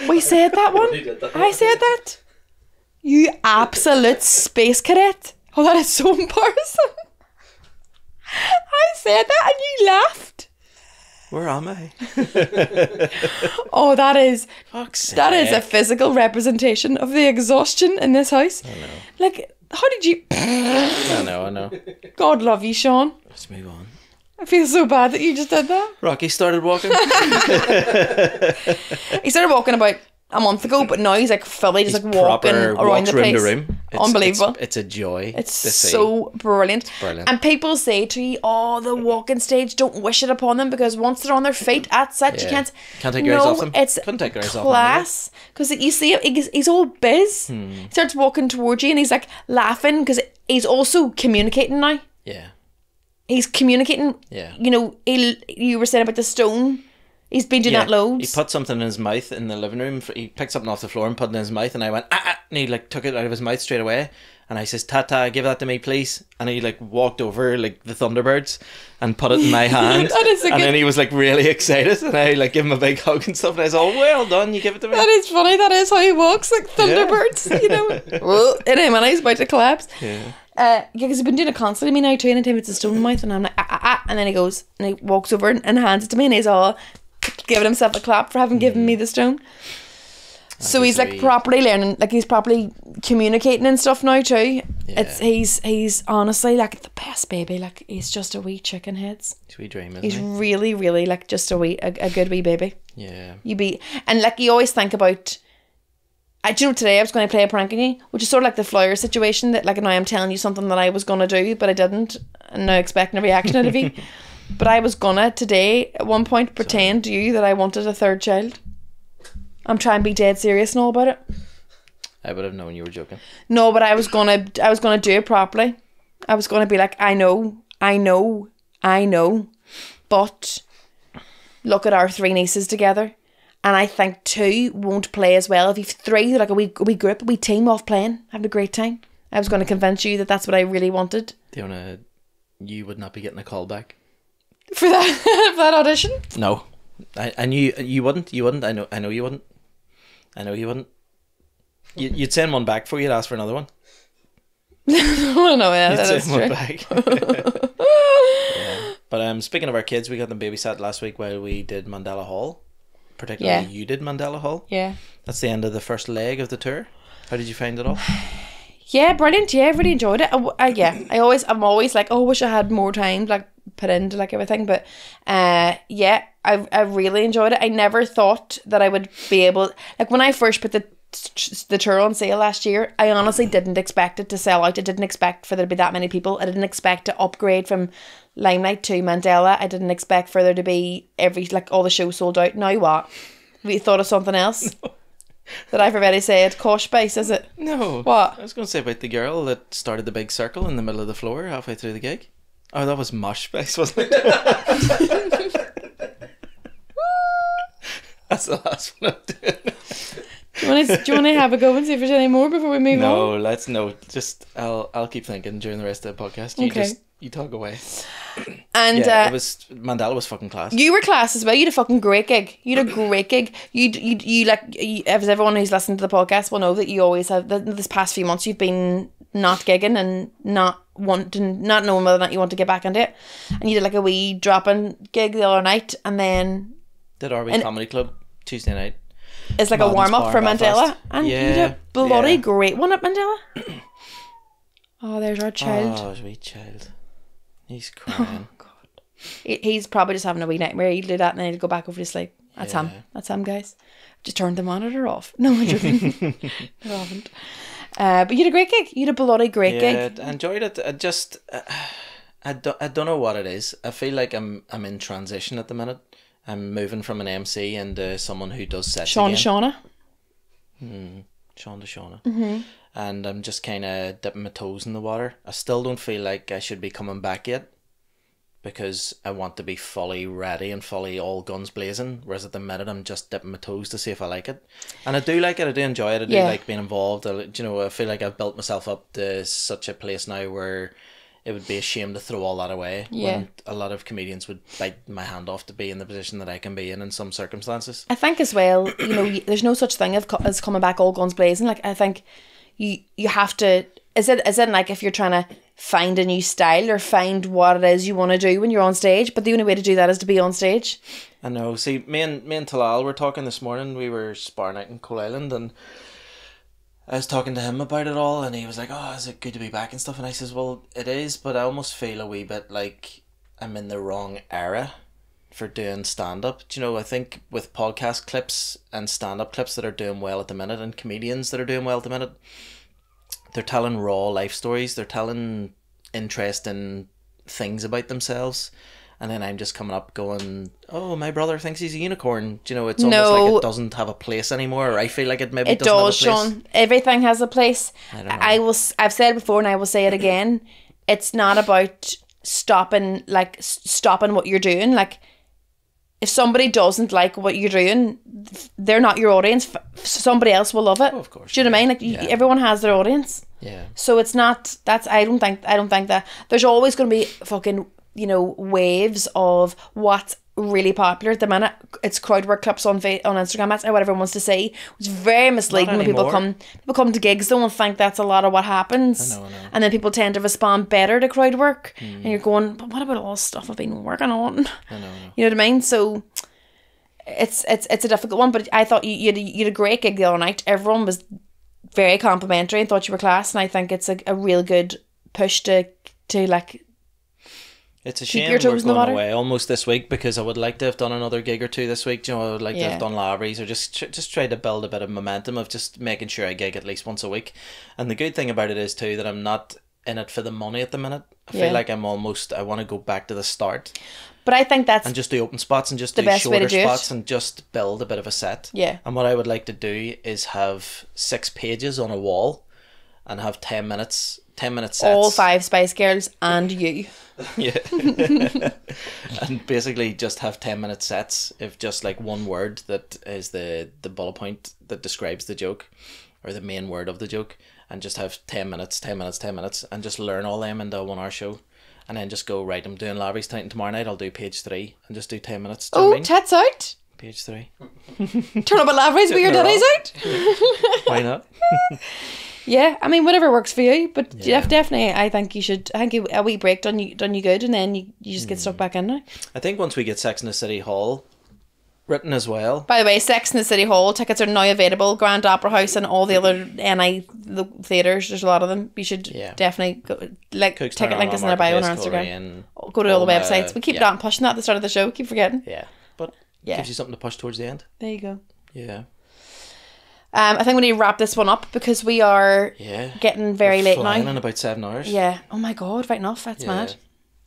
Speaker 2: We said that one? I said that? You absolute space cadet. Oh, that is so embarrassing. I said that and you laughed.
Speaker 1: Where am I?
Speaker 2: Oh, that is
Speaker 1: Fuck's
Speaker 2: that is a
Speaker 1: sake.
Speaker 2: physical representation of the exhaustion in this house.
Speaker 1: I know.
Speaker 2: Like, how did you...
Speaker 1: I know.
Speaker 2: God love you, Sean.
Speaker 1: Let's move on.
Speaker 2: I feel so bad that you just did that.
Speaker 1: Rocky started walking.
Speaker 2: He started walking about a month ago, but now he's like fully just like walking
Speaker 1: proper
Speaker 2: around
Speaker 1: walks
Speaker 2: the
Speaker 1: room
Speaker 2: place.
Speaker 1: to room.
Speaker 2: Unbelievable.
Speaker 1: It's a joy.
Speaker 2: It's
Speaker 1: to see.
Speaker 2: so brilliant.
Speaker 1: brilliant.
Speaker 2: And people say to you, oh, the walking stage, don't wish it upon them, because once they're on their feet, that's it. You
Speaker 1: Yeah.
Speaker 2: can't
Speaker 1: Can't take your eyes off them.
Speaker 2: It's
Speaker 1: Couldn't take your eyes off them,
Speaker 2: class. Because you see him, he's all biz. He starts walking towards you and he's like laughing because he's also communicating now.
Speaker 1: Yeah.
Speaker 2: He's communicating.
Speaker 1: Yeah.
Speaker 2: You know, you were saying about the stone. He's been doing that
Speaker 1: He
Speaker 2: loads.
Speaker 1: put something in his mouth in the living room. He picked something off the floor and put it in his mouth, and I went, and he like took it out of his mouth straight away. And I says, Tata, give that to me, please. And he like walked over like the Thunderbirds and put it in my hand.
Speaker 2: That is
Speaker 1: and then he was like really excited, and I like give him a big hug and stuff. And I was all, well done, you give it to me.
Speaker 2: That is funny. That is how he walks, like Thunderbirds. You know. Well, in him, and he's about to collapse.
Speaker 1: Yeah.
Speaker 2: Because he's been doing it constantly. Me now too, anytime it's a stone in my mouth, and I'm like, and then he goes and he walks over and hands it to me, and he's all giving himself a clap for having given me the stone. So he's like properly learning, like he's properly communicating and stuff now too.
Speaker 1: Yeah.
Speaker 2: He's honestly like the best baby. Like he's just a wee chicken heads.
Speaker 1: Sweet dream, isn't
Speaker 2: He's
Speaker 1: he?
Speaker 2: really, really like just a good wee baby.
Speaker 1: Yeah.
Speaker 2: And like you always think about. Do you know, today I was going to play a prank on you, which is sort of like the Flyer situation, that like now I'm telling you something that I was going to do, but I didn't, and now expecting a reaction out of you. But I was gonna today at one point pretend to you that I wanted a third child. I'm trying to be dead serious and all about it.
Speaker 1: I would have known you were joking.
Speaker 2: No, but I was gonna do it properly. I was gonna be like, I know, but look at our 3 nieces together, and I think 2 won't play as well. If you've 3, like a wee group, a wee team off playing, having a great time. I was going to convince you that that's what I really wanted.
Speaker 1: You would not be getting a call back
Speaker 2: for that audition.
Speaker 1: No, I knew you wouldn't. You wouldn't. I know you wouldn't. I know you wouldn't. You'd send one back before you'd ask for another one.
Speaker 2: Oh no, yeah, that is
Speaker 1: true.
Speaker 2: back.
Speaker 1: Yeah. But speaking of our kids, we got them babysat last week while we did Mandela Hall. Particularly, you did Mandela Hall.
Speaker 2: Yeah.
Speaker 1: That's the end of the first leg of the tour. How did you find it all?
Speaker 2: Yeah, brilliant. Yeah, I really enjoyed it. I'm always like, oh, I wish I had more time, like put into like everything. But yeah, I really enjoyed it. I never thought that I would be able, like when I first put the tour on sale last year, I honestly didn't expect it to sell out. I didn't expect for there to be that many people. I didn't expect to upgrade from Limelight to Mandela. I didn't expect for there to be all the shows sold out. Now what? Have you thought of something else? No. That I've already said? Kosh Base, is it?
Speaker 1: No.
Speaker 2: What?
Speaker 1: I was going to say about the girl that started the big circle in the middle of the floor halfway through the gig. Oh, that was Mosh Base, wasn't it? That's the last one I'm doing.
Speaker 2: Do you want to have a go and see if there's any more before we move on?
Speaker 1: No. Just I'll keep thinking during the rest of the podcast. You talk away.
Speaker 2: And
Speaker 1: it was Mandela was fucking class.
Speaker 2: You were class as well. You had a fucking great gig. You had a great gig. You as everyone who's listened to the podcast will know that you always have this past few months you've been not gigging and not knowing whether or not you want to get back into it. And you did like a wee drop-in gig the other night, and then
Speaker 1: did our wee comedy club Tuesday night.
Speaker 2: It's like Madden's a warm-up for Mandela. And you did a bloody great one at Mandela. Oh, there's our child.
Speaker 1: Oh, wee child. He's crying.
Speaker 2: Oh, God. He's probably just having a wee nightmare. He'll do that and then he'll go back over to sleep. That's him. That's him, guys. Just turned the monitor off. No, I'm joking. I haven't. But you had a great gig. You had a bloody great gig.
Speaker 1: Yeah, I enjoyed it. I don't know what it is. I feel like I'm in transition at the minute. I'm moving from an MC into someone who does sets again.
Speaker 2: Shauna.
Speaker 1: Shauna to Shauna.
Speaker 2: Mm-hmm.
Speaker 1: And I'm just kind of dipping my toes in the water. I still don't feel like I should be coming back yet, because I want to be fully ready and fully all guns blazing, whereas at the minute I'm just dipping my toes to see if I like it. And I do like it. I do enjoy it. I do like being involved. I feel like I've built myself up to such a place now where it would be a shame to throw all that away. When a lot of comedians would bite my hand off to be in the position that I can be in some circumstances.
Speaker 2: I think as well, there's no such thing as coming back all guns blazing. Like, I think you have to, is it like if you're trying to find a new style or find what it is you want to do when you're on stage, but the only way to do that is to be on stage.
Speaker 1: I know. See, me and Talal were talking this morning. We were sparring out in Coal Island, and I was talking to him about it all, and he was like, oh, is it good to be back and stuff? And I says, well, it is, but I almost feel a wee bit like I'm in the wrong era for doing stand-up. I think with podcast clips and stand-up clips that are doing well at the minute, and comedians that are doing well at the minute, they're telling raw life stories, they're telling interesting things about themselves, and then I'm just coming up going, oh, my brother thinks he's a unicorn. It's almost like it doesn't have a place anymore, or I feel like it maybe doesn't have a place.
Speaker 2: Sean. Everything has a place.
Speaker 1: I don't know.
Speaker 2: I've said it before and I will say it again. It's not about stopping what you're doing. Like, if somebody doesn't like what you're doing, they're not your audience. Somebody else will love it.
Speaker 1: Oh, of course.
Speaker 2: Do you know what I mean? Like everyone has their audience.
Speaker 1: Yeah.
Speaker 2: So it's not. I don't think that there's always going to be fucking, you know, waves of what's really popular at the minute. It's crowd work clips on Instagram. That's what everyone wants to see. It's very misleading when people come to gigs though and think that's a lot of what happens.
Speaker 1: I know.
Speaker 2: And then people tend to respond better to crowd work, and you're going, but what about all the stuff I've been working on?
Speaker 1: I know.
Speaker 2: You know what I mean? So it's a difficult one. But I thought you had a great gig the other night. Everyone was very complimentary and thought you were class, and I think it's a real good push to like.
Speaker 1: It's a shame we're going away almost this week, because I would like to have done another gig or two this week. You know, I would like to have done Lavery's, or just try to build a bit of momentum of just making sure I gig at least once a week. And the good thing about it is too that I'm not in it for the money at the minute. I feel like I want to go back to the start.
Speaker 2: But I think that's...
Speaker 1: And just do open spots and just
Speaker 2: do shorter
Speaker 1: spots and just build a bit of a set.
Speaker 2: Yeah.
Speaker 1: And what I would like to do is have 6 pages on a wall and have 10 minute sets.
Speaker 2: All 5 Spice Girls and you.
Speaker 1: Yeah. And basically just have 10-minute sets of just like one word that is the bullet point that describes the joke, or the main word of the joke, and just have 10 minutes, and just learn all them into a 1 hour show, and then just go, right, I'm doing Lavery's tonight and tomorrow night I'll do page 3 and just do 10 minutes. Do you know what I mean?
Speaker 2: Tits out.
Speaker 1: Page 3.
Speaker 2: Turn up at Lavery's with your titties out.
Speaker 1: Why not?
Speaker 2: Yeah, I mean, whatever works for you, but definitely I think you should. I think a wee break done you good, and then you just get stuck back in now.
Speaker 1: I think once we get Sex in the City Hall written as well.
Speaker 2: By the way, Sex in the City Hall tickets are now available. Grand Opera House and all the other NI theatres. There's a lot of them. You should definitely go. Like,
Speaker 1: Cook's
Speaker 2: ticket link is in our bio on our Instagram. Go to all the websites. We keep pushing that at the start of the show. Keep forgetting.
Speaker 1: Yeah, but gives you something to push towards the end.
Speaker 2: There you go.
Speaker 1: Yeah.
Speaker 2: I think we need to wrap this one up because we are getting very late now.
Speaker 1: In about 7 hours.
Speaker 2: Yeah. Oh my God, right enough. That's mad.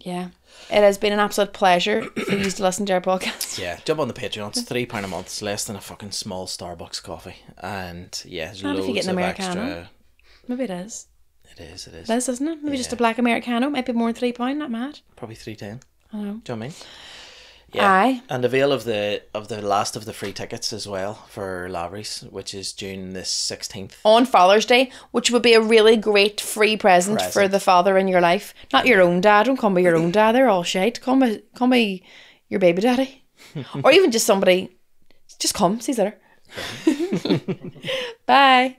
Speaker 2: Yeah. It has been an absolute pleasure for you to listen to our podcast.
Speaker 1: Yeah, jump on the Patreon. It's £3 a month. It's less than a fucking small Starbucks coffee. And there's loads
Speaker 2: if you get an
Speaker 1: of
Speaker 2: Americano.
Speaker 1: extra.
Speaker 2: Maybe it is.
Speaker 1: It is.
Speaker 2: It is, isn't it? Maybe just a black Americano. Might be more than £3, not mad.
Speaker 1: Probably $3.10.
Speaker 2: I know.
Speaker 1: Do you know what I mean? Yeah.
Speaker 2: Aye.
Speaker 1: And avail of the last of the free tickets as well for Lavery's, which is June the 16th.
Speaker 2: On Father's Day, which would be a really great free present for the father in your life. Not your own dad. Don't come by your own dad. They're all shite. Come by your baby daddy. Or even just somebody. Just come. See you later. Bye.